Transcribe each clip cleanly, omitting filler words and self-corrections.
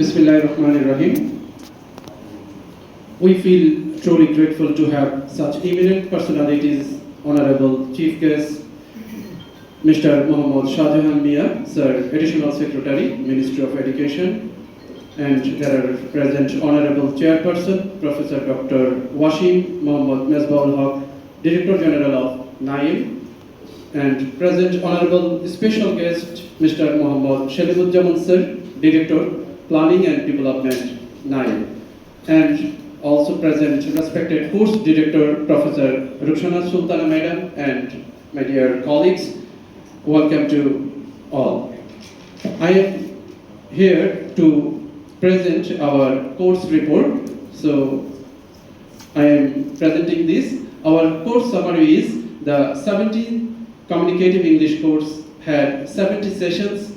Bismillahirrahmanirrahim. We feel truly grateful to have such eminent personalities, Honorable Chief Guest, Mr. Mohammad Shahjahan Mia, Sir, Additional Secretary, Ministry of Education, and there are present Honorable Chairperson, Professor Dr. Washim Mohammad Mesbahul Haq, Director General of NAIM, and present Honorable Special Guest, Mr. Mohammad Shalimudjaman Sir, Director, Planning and Development, NAIM, and also present respected course director, Professor Rukhsana Sultana Madam, and my dear colleagues, welcome to all. I am here to present our course report. So I am presenting this. Our course summary is the 17th Communicative English course had 70 sessions.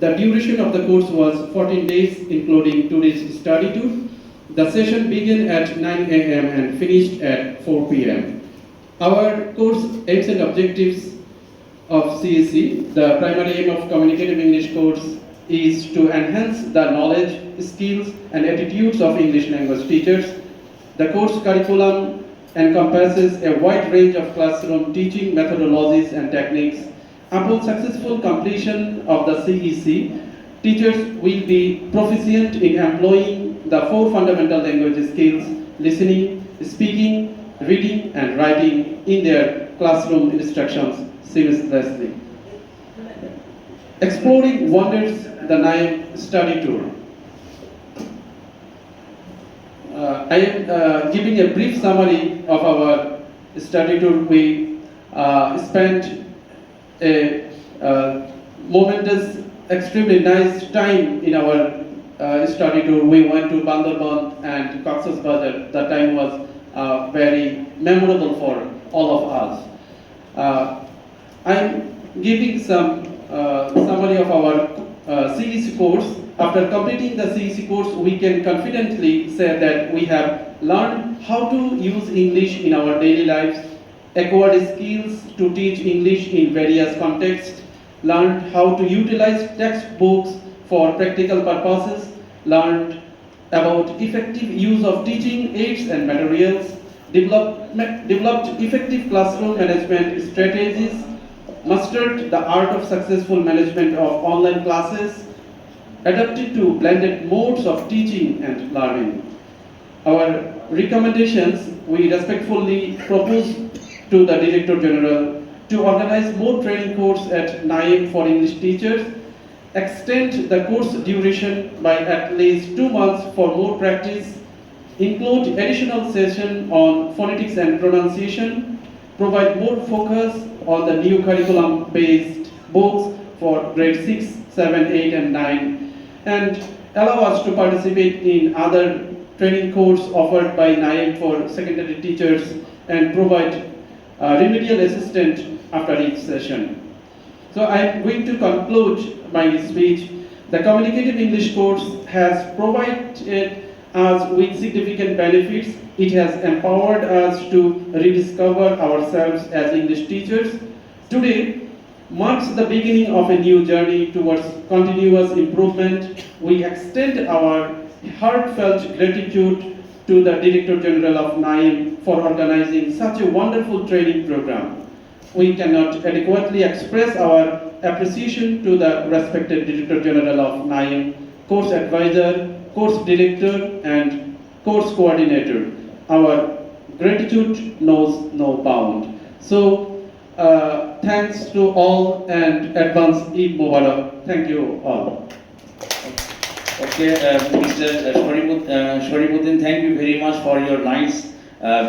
The duration of the course was 14 days, including 2 days study tour. The session began at 9 a.m. and finished at 4 p.m. Our course aims and objectives of CEC, the primary aim of Communicative English course is to enhance the knowledge, skills, and attitudes of English language teachers. The course curriculum encompasses a wide range of classroom teaching methodologies and techniques. Upon successful completion of the CEC, teachers will be proficient in employing the 4 fundamental language skills: listening, speaking, reading, and writing in their classroom instructions seamlessly. Exploring wonders, the NAIM study tour. I am giving a brief summary of our study tour. We spent a momentous, extremely nice time in our study tour. We went to Bandarban and Cox's Bazar. The time was very memorable for all of us. I'm giving some summary of our CEC course. After completing the CEC course, we can confidently say that we have learned how to use English in our daily lives, acquired skills to teach English in various contexts, learned how to utilize textbooks for practical purposes, learned about effective use of teaching aids and materials, developed effective classroom management strategies, mastered the art of successful management of online classes, adapted to blended modes of teaching and learning. Our recommendations, we respectfully propose to the Director General to organize more training courses at NAIM for English teachers, extend the course duration by at least 2 months for more practice, include additional session on phonetics and pronunciation, provide more focus on the new curriculum-based books for grade 6, 7, 8, and 9, and allow us to participate in other training courses offered by NAIM for secondary teachers and provide remedial assistance after each session. So I am going to conclude my speech. The Communicative English course has provided us with significant benefits. It has empowered us to rediscover ourselves as English teachers. Today marks the beginning of a new journey towards continuous improvement. We extend our heartfelt gratitude to the Director General of NAIM for organizing such a wonderful training program. We cannot adequately express our appreciation to the respected Director General of NAIM, course advisor, course director, and course coordinator. Our gratitude knows no bound. So, thanks to all and advance Eid Mubarak. Thank you all. Okay, Mr. Sharifuddin, thank you very much for your nicely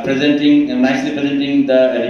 presenting the report.